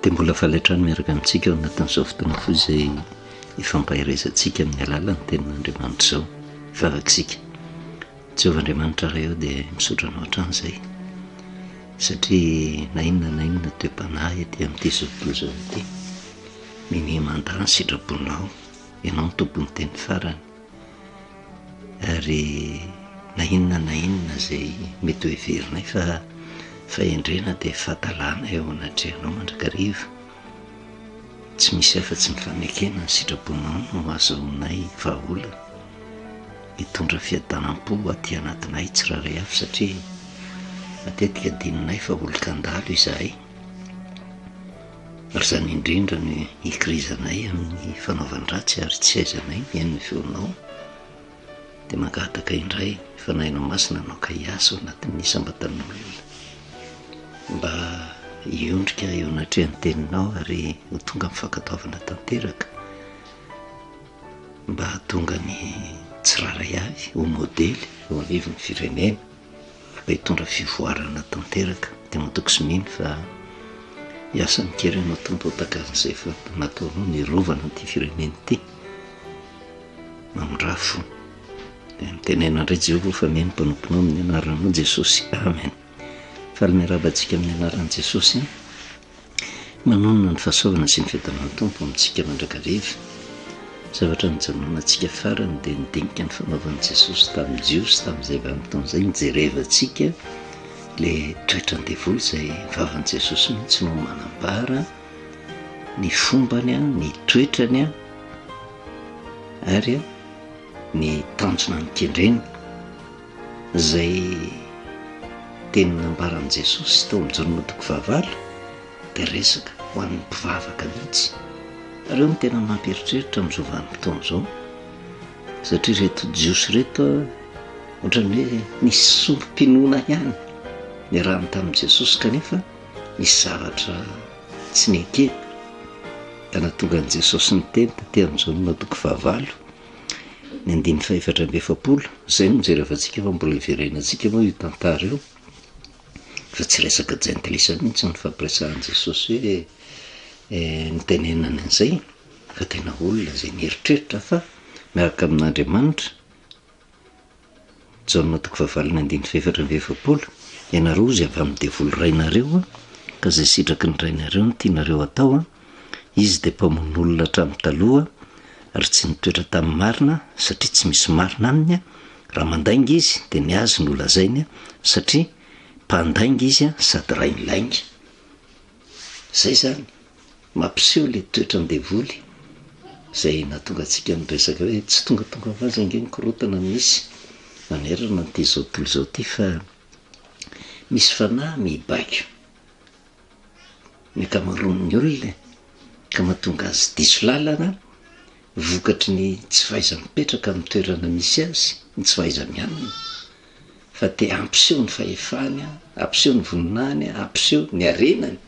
dia mbola faletrany miaraka amintsika ao anatin'izao fotoana foy izay ifampahiresantsika amin'ny alalan'ny tenin'Andriamanitra izao. Favakisika Jehovahandriamanitra raha eo dia misaotra anao hatrany izay, satria na inona toe-panahy ety amin'ity zotontolo izao ity, mini mandany sitraponao, ianao ny tompon'ny teny farany, ary na inona izay mety ho heverinay fa endrena dia fahatalana eo anatrehanao mandrakariva. Tsy misy afa-tsy ny fanekena ny sitraponao no azahoanay vahaolana hitondra fiadanam-po aty anatinay tsiraray avy, satria matetika dininay fa olon-kandalo izahay, ary izany indrindra ny hikirizanay amin'ny fanaovan-dratsy ary tsy aizanay mihaino ny feonao, dia mangataka indray fanahinao masina anao ka hiasa ao anatin'ny sambatan'olona mba hiondrika eo anatrehan'ny teninao ary ho tonga mifankatoavana tanteraka, mba hatonga ny tsiraray avy ho modely eo anivon'ny firenena, mba hitondra fivoarana tanteraka. Dia matoko sy mino fa hiasa mikery ianao tompo takan'izay fa nataonao ny rovana an'ity firenena ity, mamondrafo. Dia mitenena indray Jehovah fa mihaino mpanomponao amin'ny anaranao Jesosy, amen. Faly miarabantsika amin'ny anaran'i Jesosy, manonona ny fahasoavana sy ny fiadanan'ny tompo amintsika mandrakariva. Zavatra nijanona antsika farany dia nidinika ny fanaovan'i Jesosy tamin'ny jiosy tamin'izay vanim-potoana izay, nijerevantsika ilay toetra an-devoly izay vavan'i Jesosy mihitsy no manambara ny fombany, ny toetrany ary ny tanjona ny kendreny izay teny nambaran'i Jesosy tao amin'ny Jaonina toko 9 dia resaka ho an'ny mpivavaka mihitsy. Ireo no tena mampieritreritra amin'izao vanim-potoana izao, satria reto jiosy reto ohatran'ny hoe nisy sombim-pinoana ihany niarahany tamin'i Jesosy, kanefa nisy zavatra tsy nekeny, ka nahatonga an'i Jesosy niteny taty amin'ny Jaonina toko 9 ny 4:7, izay no mijerevantsika fa mbola hiverenantsika moa io tantara io, fa tsy resaka jentilisa mihitsy ny fampiresahan'i Jesosy hoe nitenenany an'izay, fa tena olona izay nieritreritra fa miaraka amin'Andriamanitra. Jaonina toko 9 ny 4:7, ianareo izy avy amin'ny devoly rainareo ka izay sitraky ny rainareo no tianareo atao, izy dia mpamono olona hatramin'ny taloha ary tsy nitoetra tamin'ny marina, satria tsy misy marina aminy. Raha mandainga izy dia ny azy no lazainy, satria mpandainga izy sady rain'lainga. Izay zany mampiseho ilay toetra an-devoly izay nahatonga antsika niresaka hoe tsy tongatonga vaza ange ny korotana misy manerana n'ity zao tontolo izao ity, fa misy fanahy mibaiko ny akamaroan'ny olona ka mahatonga azy diso lalana, vokatry ny tsy fahaiza mipetraka amin'ny toerana misy azy, ny tsy fahaiza mianana, fa te ampiseho ny fahefany, ampiseho ny voninahiny, ampiseho ny arenany.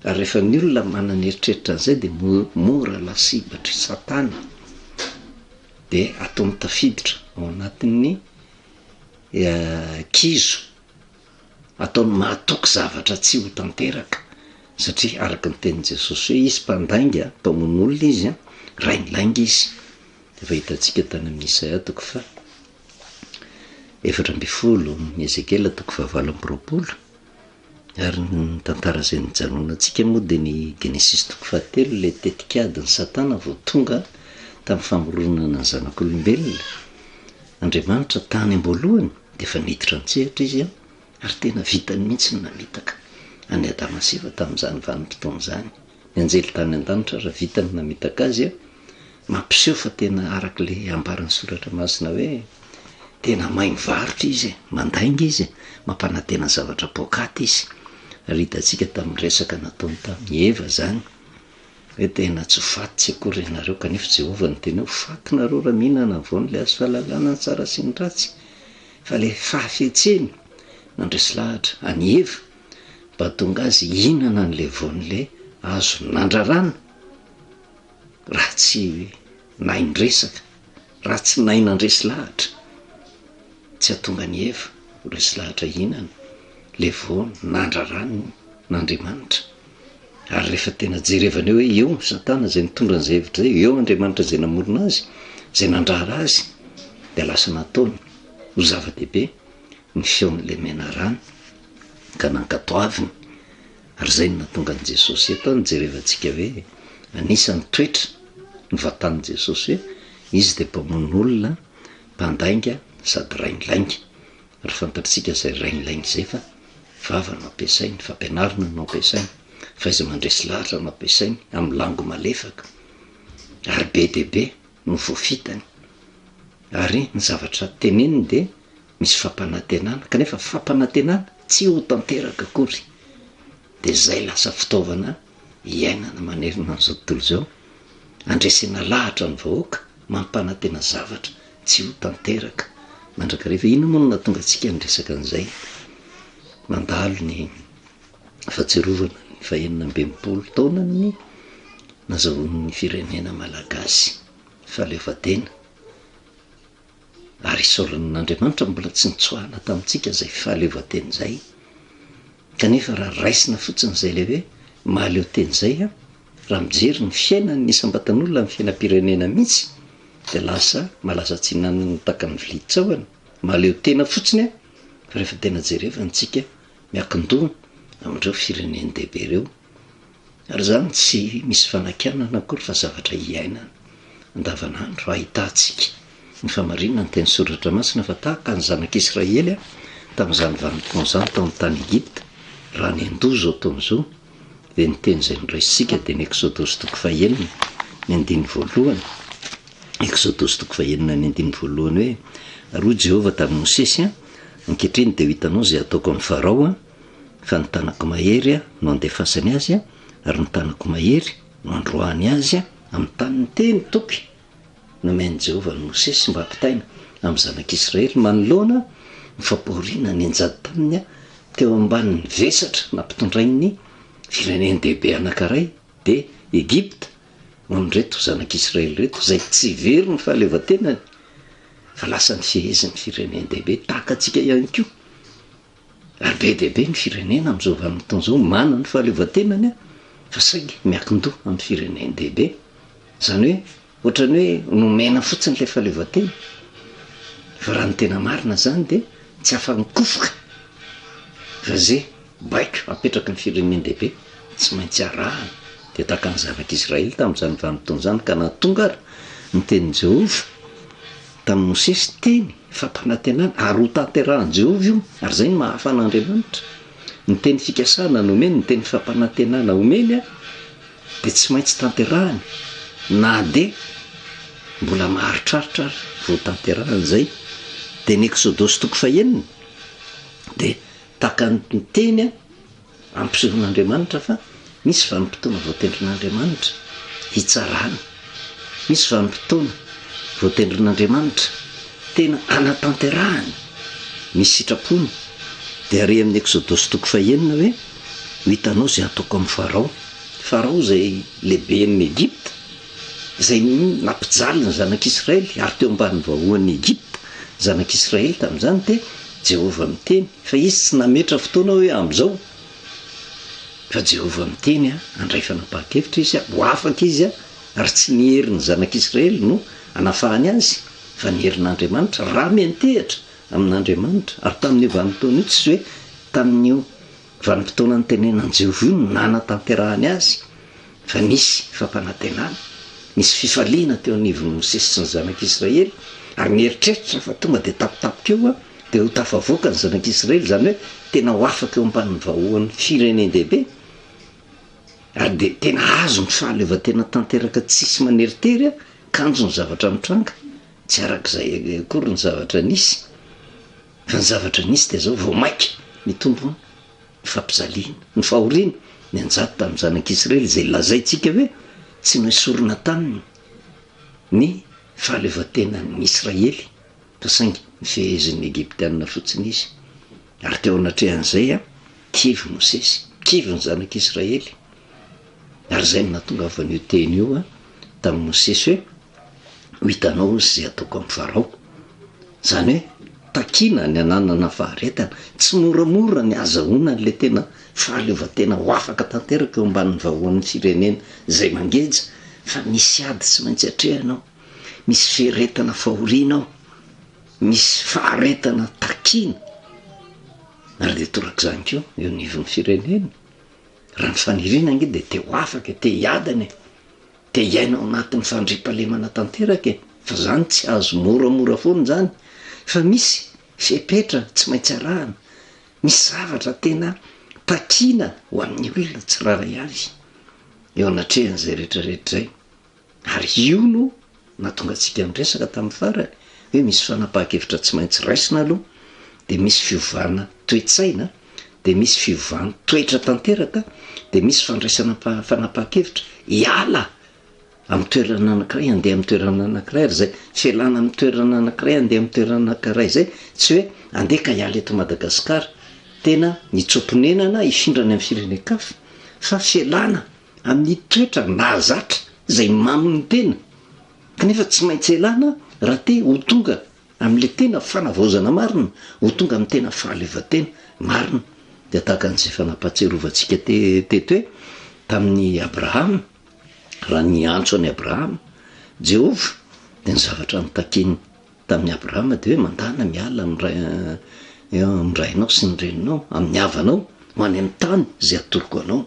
Ary rehefa ny olona manana eritreritra an'izay dia mora lasibatra satana, dia atao mitafiditra ao anatin'ny kizo, ataony mahatoky zavatra tsy ho tanteraka, satria araka ny tenin'i Jesosy hoe izy mpandainga, mpamono olona izy, rain'lainga izy. Dia fa hitantsika tany amin'ny Isaia toko 4:20, ny Ezekiela toko 20:20, ary ny tantara izay nijanonantsika moa dia ny Genesis toko 7, ilay tetikadin'ny satana vao tonga tamin'ny famoronana ny zanak'olombelona. Andriamanitra tany am-boalohany dia efa niditra an-tsehatra izy, ary tena vitany mihitsy ny namitaka any Adama sy Eva tamin'izany vanim-potoana izany. Ny anjely tany an-danitra raha vitany namitaka azy, mampiseho fa tena arak'ilay ambaran'ny soratra masina hoe tena mahay mivarotra izy, mandainga izy, mampanantena zavatra pokaty izy. Ary hitantsika tamin'ny resaka nataony tamin'ny Eva zany hoe tena tsy ho faty tsy akory ianareo, kanefa Jehovah ny tena hoe faty nareo raha mihinana voan'ilay hazo fahalalana ny tsara sy ny ratsy. Fa ilay fahafetseny nandresy lahatra any Eva mba tonga azy hihinana an'ilay voan'ilay hazo nandrarana, raha tsy naindresaka, raha tsy nainandresy lahatra, tsy hatonga ny Eva ho resy lahatra hihinana le voany nandrarany n'Andriamanitra. Ary rehefa tena jerevana hoe eo Satana zay nitondra an'izay hevitra zay, eo Andriamanitra zay namorona azy, zay nandrara azy, de lasa nataony ho zava-dehibe ny feon'le mena rano ka nankatoaviny. Ary zay no nahatonga an' Jesosy eto nijerevantsika hoe anisany toetra ny vatan'i Jesosy hoe izy de mpamono olona mpandainga sady rainlainga. Ary fantatritsika zay rainlainga zay fa vava no ampiasainy, fampianarana no ampiasainy, faiza mandresy lahatra no ampiasainy amin'ny lango malefaka, ary be dehibe no voafitany. Ary ny zavatra teneniny de misy fampanantenana, kanefa fampanantenana tsy ho tanteraka akory. De zay lasa fitaovana iainana manerina an'izao tontolo zao, andresena lahatra ny vahoaka, mampanantena zavatra tsy ho tanteraka. Mandraka rehefa ino moa no nahatonga antsika niresaka an'izay? Mandalo ny fahatsiarovana ny 19 taona ny nazahoan'ny firenena malagasy fahaleovantena. Ary isaoran'Andriamanitra mbola tsy nitsoahana tamintsika zay fahaleovantena zay. Kanefa raha raisina fotsiny zay le hoe mahaleo teny zay a, raha mijery ny fiainan'ny isam-batan'olona amin'ny fiainam-pirenena mihitsy, de lasa malaza tsinanany taka ny vilitsahona, mahaleo tena fotsiny a, fa rehefa tena jerevantsika miankin-doha amin'ireo fireneny dehibe ireo. Ary zany tsy misy fanakanana akory fa zavatra iainana andavanandro ahitantsika. Ny famarinana ny teny soratra masina fa tahaka ny zanak'Israely a tamin'izany vanim-potoana izany tao amin'ny tany Egipta, raha ny andoha zao taon'izao, de ny teny izay noraisitsika de ny Exodosy toko 4 ny 1:1. Exodosy toko 4 ny 1:1 hoe: "Ary Jehova tamin'i Mosesy a, ankehitriny de ho hitanao zay ataoko amin'ny Farao a, fa ny tanako mahery a no andefasany azy a, ary ny tanako mahery no androany azy a amin'ny tany ny teny toky." Nomeny Jehova ny Mosesy mba hampitaina amin'ny zanak'Israely manoloana ny fampahoriana ny anjady taminy a teo ambanin'ny vesatra nampitondrain'ny fireneny dehibe anankiray de Egipta, hoan'ireto zanak'Israely reto zay tsy very ny fahaleovantenany, fa lasa ny fihezin'ny fireneny dehibe tahaka antsika ihany koa. Ary be dehibe ny firenena amin'izao vanim-potoana izao manana ny fahaleovantenany a, fa saingy miankin-doha amin'ny fireneny dehibe. Zany hoe ohatrany hoe nomena fotsiny le fahaleovantena, fa raha ny tena marina zany de tsy afa-mikofoka, fa zay baiko apetraka ny fireneny dehibe tsy maintsy arahana. De tahaka ny zanak'Israely tamin'izany vanim-potoana zany ka nahatonga ary ny tenin'i Jehova tamin'ny Mosesy teny fampanantenana, ary ho tanterahan'i Jehova io, ary zay ny mahafana Andriamanitra. Ny teny fikasana no omeny, ny teny fampanantenana omeny a, de tsy maintsy tanterahany, na de mbola maharitraritra ary vao tanterahany zay. De ny Exodosy toko 4 de tahaka ny teny a ampisehoan'Andriamanitra fa misy vanim-potoana voatendrin'Andriamanitra hitsarana, misy vanim-potoana voatendrin'Andriamanitra tena anatanterahany, misy sitrapony. De ary amin'ny Exodosy toko 4 hoe: "Ho hitanao zay ataoko amin'ny Farao." Farao zay lehiben'ny Egipta, zay nampijaly ny zanak'Israely ary teo ambanin'ny vahoan'ny Egipta zanak'Israely tamin'izany. De Jehova miteny, fa izy tsy nametra fotoana hoe am'izao, fa Jehova miteny a, andray fanapahakevitra izy a, ho afaka izy a, ary tsy nihery ny zanak'Israely no anafahany azy, fa niherin'Andriamanitra raha miantehatra amin'Andriamanitra. Ary tamin'io vanim-potoana io tsy hoe tamin'io vanim-potoana ny tenenan Jehova io no nanatanterahany azy, fa nisy fampanantenana, nisy fifaliana teo anivon'ny Mosesy sy ny zanak'Israely, ary nieritreritra fa tonga de tapitapika eo a, de ho tafavoaka ny zanak'Israely, zany hoe tena ho afaka eo ambanin'ny vahoan'ny fireneny dehibe. Ary de tena azo ny fahaleovantena tanteraka tsisy maneritery a, kanjo ny zavatra mitranga, tsy arak'izay akory ny zavatra nisy, fa ny zavatra nisy de zao vao maika mitombo ny fampizaliana, ny fahoriana ny anjady tamin'ny zanak'Israely, zay lazaitsika hoe tsy noesorina taminy ny fahaleovantenan'ny Israely, fa saingy ny fihezin'ny Egiptianina fotsiny izy. Ary teo anatrehan'izay a, kivy Mosesy, kivy ny zanak'Israely. Ary zay no nahatonga avy an'io teny io a tamin'ny Mosesy hoe: "Ho hitanao zay ataoko amin'ny Farao." Zany hoe takiana ny ananana faharetana tsy moramora ny azahoana n'le tena fahaleovan-tena ho afaka tanteraka eo ambanin'ny vahoan'ny firenena zay mangeja fa misy ady tsy maintsy atrehanao, misy fiaretana fahorianao, misy faharetana takiana ary de torak'izany keo eo nivon'ny firenena raha ny faniriana nge de te ho afaka te hiadany te hiainao anatin'ny fandriampalemana tanteraka fa zany tsy azo moramora foana zany fa misy fepetra tsy maintsy arahana, misy zavatra tena takiana ho amin'ny olona tsiraray avy eo anatrehan'izay rehetrarehetra zay. Ary io no natonga antsika miresaka tamin'ny farany hoe misy fanapahan-kevitra tsy maintsy raisina aloha, de misy fiovana toe-tsaina, de misy fiovana toetra tanteraka, de misy fandraisana fanapahan-kevitra hiala amin'ny toerana anankiray andeha amin'ny toerana anankiray, ary zay fialana amin'ny toerana anankiray andeha amin'ny toerana anankiray zay tsy hoe andeha ka hiala eto Madagasikara tena nitsopinenana hifindrany amin'ny firenen-kafa fa fialana amin'ny toetra nahazatra zay maminy tena kanefa tsy maintsy elana raha te ho tonga amin'le tena fanavaozana marina, ho tonga amin'ny tena fahaleovan-tena marina. De tahaka an'izay fanapahatserovantsika teto hoe tamin'ny Abrahama, raha ny antso any Abrahama Jehova de ny zavatra nitakiny tamin'ny Abrahama de hoe mandana miala am'rainao sy ny reninao, amin'ny havanao ho any amin'ny tany zay atoroko anao.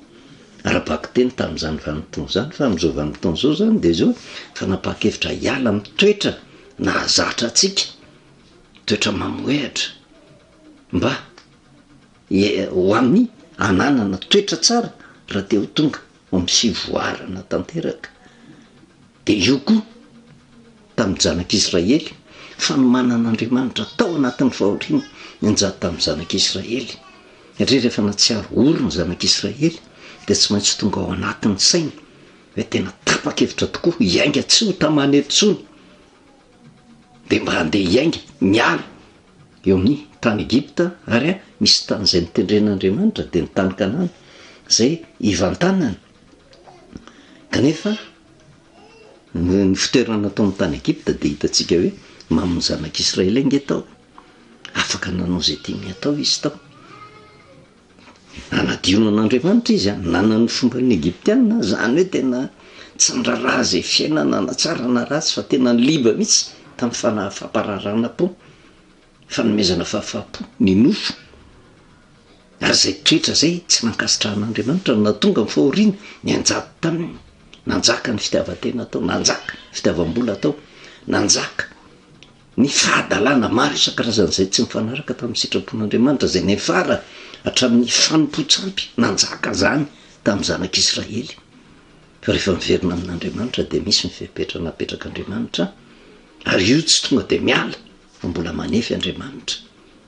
Arabaky teny tamin'izany vanim-potoana zany fa amin'izao vanim-potoana zao zany de zao fanapahan-kevitra hiala amin'ny toetra nahazatra atsika, toetra mamoehatra mba ho amin'ny ananana toetra tsara raha te ho tonga amin'ny fivoarana tanteraka. De io koa tamin'ny zanak'Israely fanomanan'Andriamanitra tao anatin'ny fahoriana nanjary tamin'ny zanak'Israely, satria rehefa natsiaro oro ny zanak'Israely de tsy maintsy tonga ao anatin'ny saina hoe tena tapa-kevitra tokoa hiainga tsy ho tamana etsony, de mba handeha hiainga miala eo amin'ny tany Egypta, ary misy tany zay nitendren'Andriamanitra de ny tany Kanana zay ivantanana. Kanefa ny fitoerana tao amin'ny tany Egypta de hitantsika hoe mamon'ny zanak'Israely nge tao afaka nanao zay tiany atao izy tao, nanadionan'Andriamanitra izy nanany fomban'ny Egyptiana, zany hoe tena tsy niraraha zay fiainana na tsara na ratsy fa tena liba mihitsy tamin'ny fampararana po, fanomezana fahafapo ny nofo. Ary zay toetra zay tsy nankasitrahan'Andriamanitra na tonga amin'ny fahoriana ny anjato taminy, nanjaka ny fitiavan-tena tao, nanjaka fitiavam-bola tao, nanjaka ny fahadalana maro isan-karazan'izay tsy mifanaraka tamin'ny sitrapon'Andriamanitra zay nefara hatramin'ny fanompo-tsampy, nanjaka zany tamin'ny zanak'Israely. Fa rehefa miverina amin'Andriamanitra de misy ny fipetra napetrak'Andriamanitra, ary io tsy tonga de miala fa mbola manefy Andriamanitra,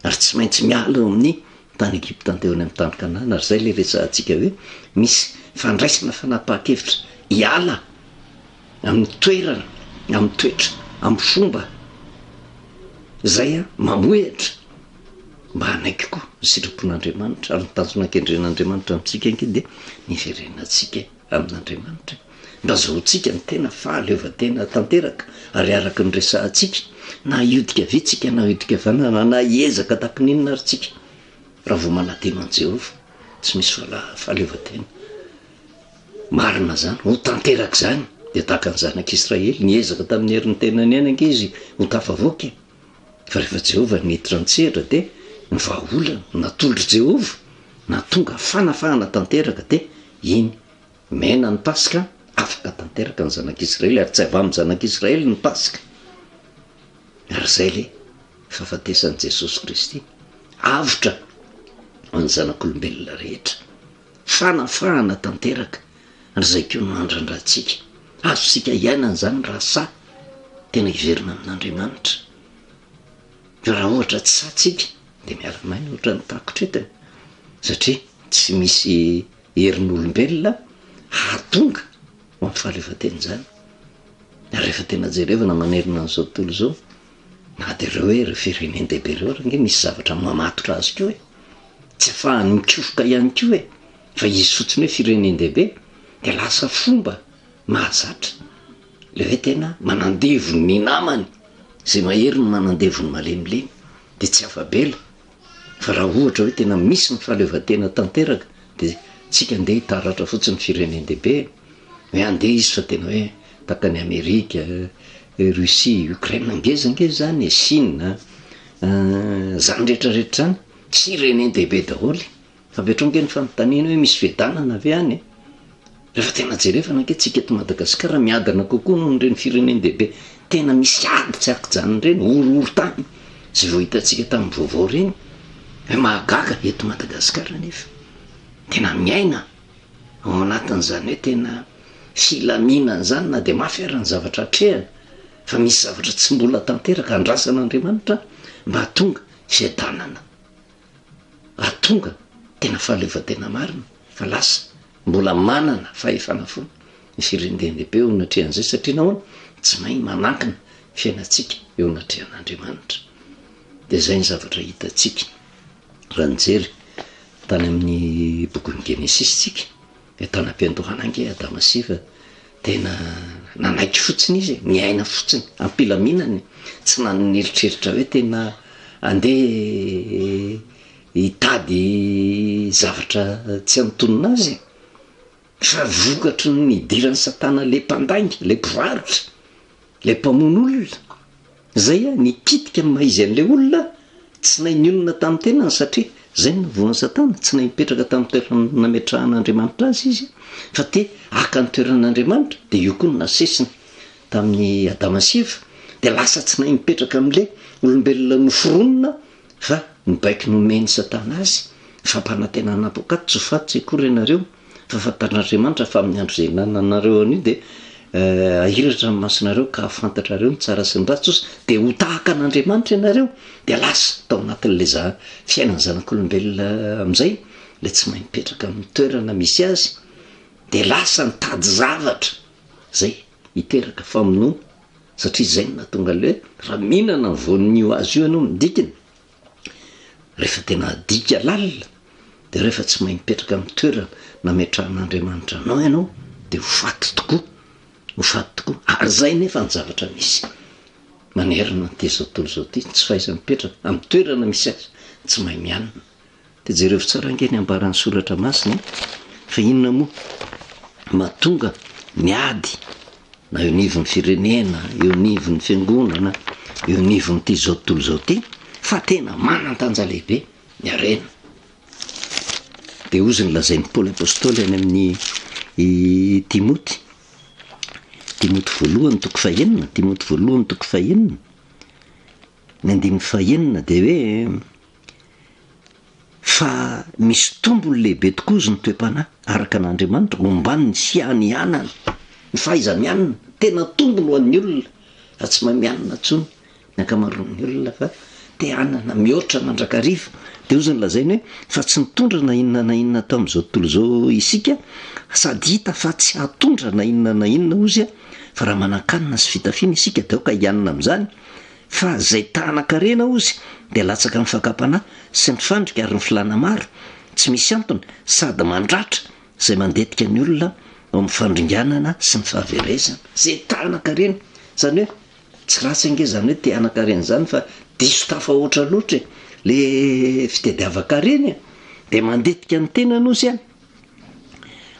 ary tsy maintsy miala eo amin'ny tany Egypta teo any amin'ny tany Kanana. Ary zay le resantsika hoe misy fandraisana fanapahan-kevitra hiala amin'ny toerana, amin'ny toetra, amin'ny fomba zay mamoehatra mba hanaiky koa ny sitrapon'Andriamanitra, ary nitanjona-kendren'Andriamanitra amintsika ingy de niverenantsika amin'Andriamanitra mba zahoantsika ny tena fahaleovan-tena tanteraka. Ary araka ny resantsika na iodika vitsika na iodika vanana na hiezaka tahaka ninona ary tsika raha vao manatena an' Jehova tsy misy fahaleovan-tena marina zany ho tanteraka zany. De tahaka ny zanak'Israely niezaka tamin'ny herin'ny tena ny aina nge izy ho tafavoaka, fa rehefa Jehova niditra an-tsehatra de ny vahaolana natolotry Jehova na tonga fanafahana tanteraka de iny mena ny Pasika afaka tanteraka ny zanak'Israely, ary tsy avy amin'ny zanak'Israely ny Pasika. Ary zay le fahafatesan'i Jesosy Kristy avotra ny zanak'olombelona rehetra, fanafahana tanteraka. Ary zay keo no andrandratsika azosika hiainana zany raha sa tena hiverina amin'Andriamanitra. Raha ohatra tsy satsika de miara-maina ohatra ny takotra etany, satria tsy misy herin'olombelona hatonga ho amin'ny fahaleovan-tena zany. Ary rehefa tena jerevana manerina an'izao tontolo zao, na de reo hoe ireo firenen-dehibe reo nge misy zavatra mamatotra azy koa hoe tsy afahany mikofoka ihany koa hoe fa izy fotsiny hoe firenen-dehibe de lasa fomba mahazatra le hoe tena manandevony ny namany zay mahery ny manandevony malemilemy. de tsy afabela fa raha ohatra hoe tena misy ny fahaleovantena tanteraka de tsika andeha hitaratra fotsiny firenendehibe hoe andeha izy fa tena hoe takany Amerika, Russie, Ukraine ngezangeza zany e, Chine zany rehetrarehetra zany tsy renendehibe daholy fa betrongeny fanontaniana hoe misy vedanana ave any rehefa tena jerefana anke tsika eto Madagasikara miadana kokoa noho nyreny firenendehibe tena misy ady tsy akijany reny orooro tany zay vao hitantsika tamin'ny vaovao reny hoe mahagaga eto Madagasikara nefa tena miaina ao anatin'izany hoe tena filaminana zany na de mafy arany zavatra atrehana fa misy zavatra tsy mbola tanteraka andrasan'Andriamanitra mba hatonga fiadanana, hatonga tena fahaleovantena marina fa lasa mbola manana fahefana foana ny firenendehibe eo anatrehan'izay satria nahoana tsy mahay manankina fiainatsika eo anatrehan'Andriamanitra. De zay ny zavatra hitatsika raha nijery tany amin'ny bokin'ny Genesis tsika tana am-piandohana ange Adama sy Eva tena nanaiky fotsiny izy miaina fotsiny ampilaminany tsy nanana eritreritra hoe tena andeha hitady zavatra tsy antonona azy fa vokatry ny idiran'ny Satana le mpandainga, le mpivarotra, le mpamono olona zay nikitika ny maizy an'le olona tsy nahy ny olona tamin'ny tenany satria zay ny voan'ny Satana tsy nahy mipetraka tamin'ny toerana nametrahan'Andriamanitra azy izy fa te haka ny toeran'Andriamanitra de io koa no nasesiny tamin'ny Adama sy Eva de lasa tsy nahy mipetraka amin'le olombelona noforonina fa nibaiky nomeny Satana azy fampanantenana apokaty tsy fatsy akory ianareo fa fantatr'Andriamanitra fa amin'ny andro zay nananareo an'io de ahiratra ny masonareo ka afantatrareo ny tsara sy ny ratsy osa de ho tahaka an'Andriamanitra ianareo de lasa tao anatin'le fiainany zanak'olombelona am'izay le tsy mahay mipetraka amin'ny toerana misy azy de lasa nitady zavatra zay hiteraka famonoana satria zay nahatonga le raha mihinana ny voanio azy io ianao midikiny rehefa tena adika lalina de rehefa tsy mahay mipetraka amin'ny toerana nametrahan'Andriamanitra anao ianao de ho faty tokoa ary zay nefa ny zavatra misy manerana ny tezao tontolo zao ty tsy fahaiza mipetraka amin'ny toerana misy azy tsy mahay mianina de jereo tsara angeny ambaran'ny soratra masina fa inona moa mahatonga miady na eo nivon'ny firenena, eo nivon'ny fiangonana, eo nivon'ny ty zao tontolo zao ty fa tena manan-tanja lehibe ny arena de ozy ny lazain'ny Paoly apôstôly any amin'ny Timoty voalohany toko fahenina ny 5:9 de hoe fa misy tombony lehibe tokoa izy ny toe-panahy araka an'Andriamanitra momban'ny siany anana ny fahaiza mianina tena tombony ho an'ny olona fa tsy mahay mianina tsony ny akamaroan'ny olona fa te anana mihoatra mandrakariva de ozy ny lazainy hoe fa tsy nitondra na inona tao am'izao tontolo zao isika sady hita fa tsy hatondra na inona ozy fa raha manan-kanina sy fitafiana isika de aoka hianina am'izany fa zay tahanan-karena ozy de latsaka amin'ny fakapanahy sy ny fandrika ary ny filana maro tsy misy antony sady mandratra zay mandetika ny olona ao amin'ny fandringanana sy ny fahaverezana zay tahanan-karena zany hoe tsy ratsy ange zany hoe te hanan-karena zany fa diso tafahoatra loatra le fitediava-karena de mandetika ny tenany ozy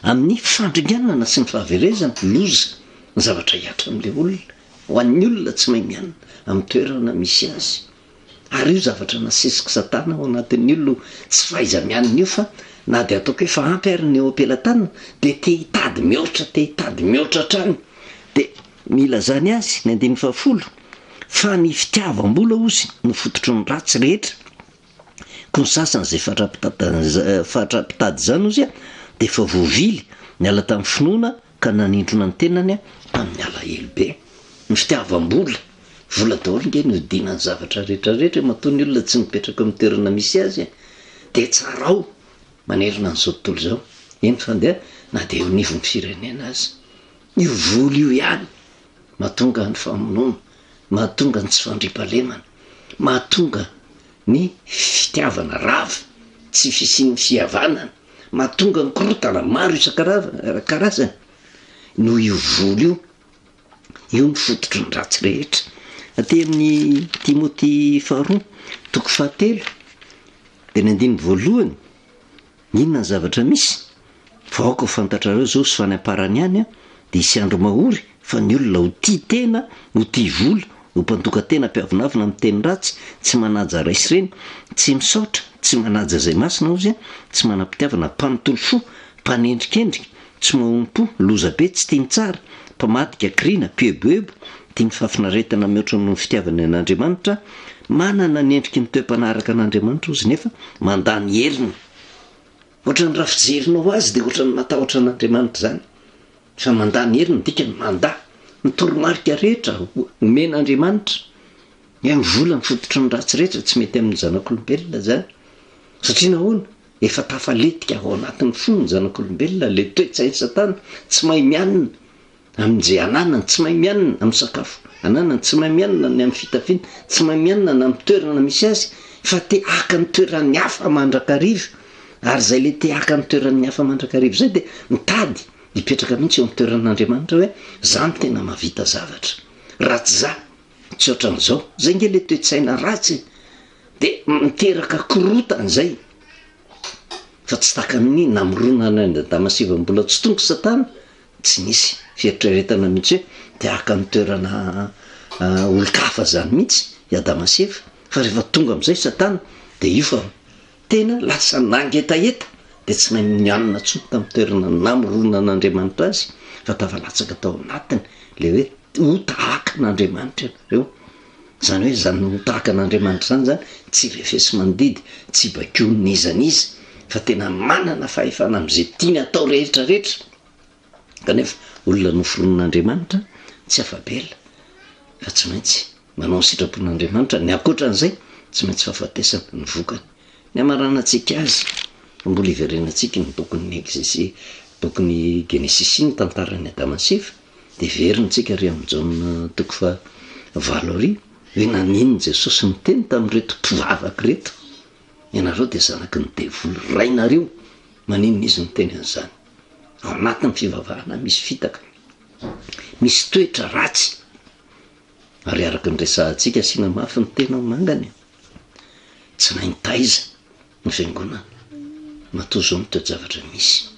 amin'ny fandringanana sy ny fahaverezana loza ny zavatra hiatra amin'le olona ho an'ny olona tsy mahay mianina amin'ny toerana misy azy ary io zavatra nasesika Satana ao anatin'ny olona tsy fahaiza mianina io fa na de ataoko hoe fa ampy ary ny eo am-pelantanana de te hitady mihoatra trany de mila zany azy ny 10 fa ny fitiavam-bola ozy no fototry ny ratsy rehetra ko ny sasany zay fahatrapitady zany ozy de fa voavily niala tamin'ny finoana ka nanindrona ny tenany tamin'ny alahelo be ny fitiavam-bola vola daholo nge no dinany zavatra rehetrarehetra matony olona tsy mipetraka amin'ny toerana misy azy de tsarao manerina n'izao tontolo zao eny fandeha na de eo nivon'ny firenena azy io vola io ihany mahatonga ny famonoana mahatonga ny tsy fandripalemana mahatonga ny fitiavana rava tsy fisian'ny fihavanana mahatonga ny korotana maro isan-karazany no io vola io ny fototry ny ratsy rehetra aty amin'ny Timoty faharoa toko fahatelo dia ny andiny voalohany, inona ny zavatra misy? Vaoaka ho fantatrareo zao sy fanamparany ihany a, dia isy andro mahory fa ny olona ho tia tena, ho tia vola, ho mpandoka tena mpiavonavina amin'ny teny ratsy, tsy manaja raisy ireny, tsy misaotra, tsy manaja izay masina ozy a, tsy manam-pitiavana, mpanontolo fo, mpanendrikendrika, tsy mahompo, loza be, tsy tia ny tsara, mpamadika, kriana, mpieboebo, tia ny fahafinaretana mihoatra noho ny fitiavana an'Andriamanitra, manana ny endriky ny toe-panaraka an'Andriamanitra ozy nefa mandany helina. Ohatran'ny raha fijerinao azy dia ohatran'ny matahotra an'Andriamanitra zany. Fa mandany helina dikany manda ny toromarika rehetra omen'Andriamanitra. Ny vola mifototry ny ratsy rehetra tsy mety amin'ny zanak'olombelona zany. Satria nahoana? Efa tafaletika ao anatin'ny fony ny zanak'olombelona, le toe-tsain'ny Satana, tsy mahay mianina amin'izay ananany, tsy mahay mianina amin'ny sakafo ananany, tsy mahay mianina ny amin'ny fitafiana, tsy mahay mianina na amin'ny toerana misy azy, fa te haka ny toeran'ny hafa mandrakariva. Ary zay le te haka ny toeran'ny hafa mandrakariva zay dia mitady hipetraka mihitsy eo amin'ny toeran'Andriamanitra hoe zany tena mahavita zavatra. Ratsy za, tsy ohatran'izao, zay nge le toe-tsaina ratsy dia miteraka korotana zay. Fa tsy taka amin'ny namoronana ny Damaseva mbola tsy tonga Satana, tsy nisy fieritreretana mihitsy hoe te haka ny toerana olon-kafa zany mihitsy i Damaseva. Fa rehefa tonga amin'izay Satana dia io fa tena lasa nangetaeta, dia tsy mahay mianina tsony tamin'ny toerana namoronana an'Andriamanitra azy, fa tafalatsaka tao anatiny le hoe ho tahaka an'Andriamanitra ianareo. Zany hoe zany ho tahaka an'Andriamanitra zany zany tsy rehefesy mandidy, tsy bakio nizaniza, fa tena manana fahefana amin'izay tiany atao rehetra rehetra. Kanefa olona noforon'Andriamanitra tsy afabela, fa tsy maintsy manao ny sitrapon'Andriamanitra. Ny akoatran'izay tsy maintsy fahafatesana ny vokany. Ny amaranantsika azy, mbola iverenantsika ny bokin'ny Exésie, bokin'ny Genesisy ny tantaran'ny Damaseva, dia verinatsika ry amin'ny Jaona toko fahavalo ary hoe nanino Jesosy niteny tamin'ireto mpivavaka reto: ianareo dia zanaky ny devoly, rainareo. Maninona izy niteny an'izany? Ao anatin'ny fivavahana misy fitaka, misy toetra ratsy. Ary araka ny resahantsika asiana mafy ny tena mangany, tsy nahy nitaiza ny fiangonana matoa zao ny toe-javatra misy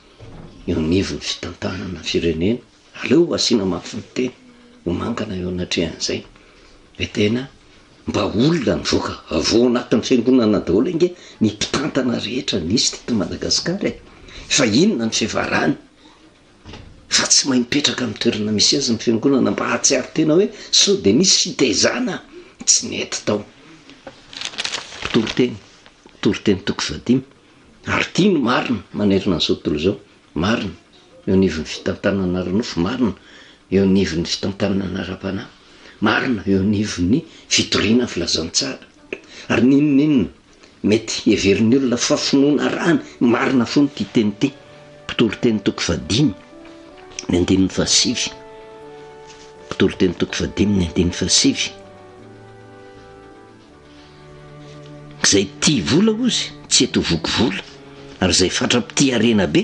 eo anivon'ny fitantanana firenena. Aleo asiana mafy ny tena ho mangana eo anatrehan'izay hoe tena mba olona nivoaka avao anatin'ny fiangonana daholo inge ny mpitantana rehetra nisy teto Madagasikara fa inona ny fiavarany? Fa tsy mahay mipetraka amin'ny toerana misy azy ny fiangonana mba hahatsiaro tena hoe sao dia nisy fitezana, tsy nety tao. Toriteny toko fadimy. Ary tia no marina manerina an'izao tontolo izao, marina eo anivon'ny fitantanana ara-nofo, marina eo anivon'ny fitantanana ara-panahy, marina eo anivon'ny fitoriana filazantsara. Ary ninonninona mety heverin'ny olona fa finoana rany, marina foana ity teny ity. Mpitoriteny toko fadimy ny andininy fahasivy. Mpitoriteny toko fadimy ny andininy fahasivy. Zay tia vola ozy tsy ety ho voky vola, ary zay fatra-pity arena be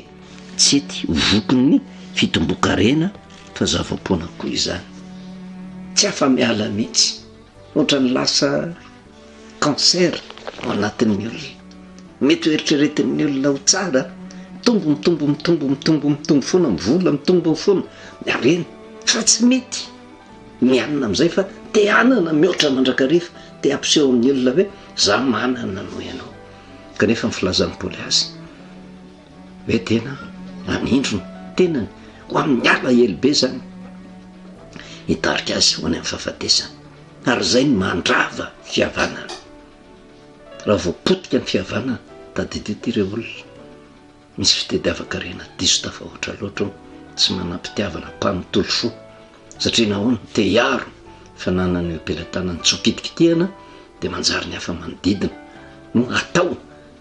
tsy ety ho vokin'ny fitombokarena, fa zava-poana koa izany. Tsy afa-miala mihitsy, ohatran'ny lasa cancer ao anatin'ny olona. Mety ho eritreretin'ny olona ho tsara, mitombo foana mivola, mitombo foana miarena, fa tsy mety mianina amin'izay, fa te hanana mihoatra mandrakariva, te hampiseho amin'ny olona hoe za manana noho ianao. Kanefa ny filazan'ny Paoly azy hoe tena anindrony, tena ho amin'ny ala helibe zany hitarika azy ho any amin'ny fahafatesana. Ary zay ny mandrava fihavanana. Raha voapotika ny fihavanana tadidio ty ireo olona, misy fitediava-karena diso tafahoatra loatra, tsy manam-pitiavana, mpanontolo fo. Satria nahoana? Te hiaro fananany am-pelantanany, tsy ho kitikitihana dia manjary ny hafa manodidina no atao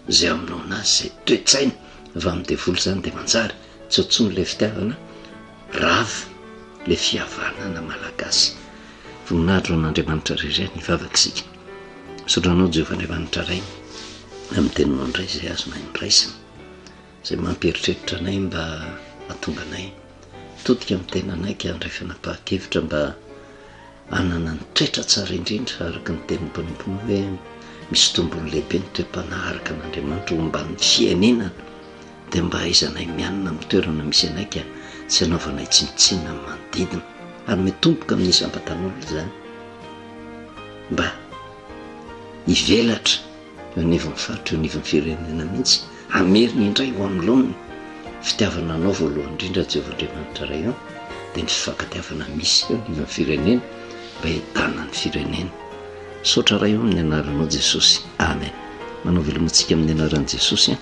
zay aminao anazy, zay toe-tsaina avy amin'ny devoly zany, dia manjary tsy otsony le fitiavana rava, le fihavanana malagasy. Voninahitro an'Andriamanitra rery ny vavakisika. Sodranao Jehovah Andriamanitra ray amin'ny teninao indray izay azonay niraisina, izay mampieritreritra anay mba hatonga anay todika amin'ny tenanay ka andray fanapahan-kevitra mba anana ny toetra tsara indrindra araka ny teny mpanompono hoe misy tombony lehibe ny toe-panaharaka an'Andriamanitra ho mban'ny fiainenana dia mba haizanay mianina amin'ny toerana misy anaika sy anaovanay tsinitsinina ny manodidina ary mitomboka amin'ny isam-batan'olona izany mba hivelatra eo anivon'ny faritra eo anivon'ny firenena mihitsy ameriny indray ho amin'ny loniny fitiavana anao voalohany indrindra Jehovah-Andriamanitra ray ao dia ny fifankatiavana misy eo anivon'ny firenena mba hitana ny firenena. Saotra ray eo amin'ny anaranao Jesosy, amen. Manao velomantsika amin'ny anaran'i Jesosy,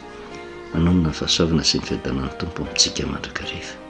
manao ny fahasoavana sy ny fiadanan'ny Tompo amintsika mandrakariva.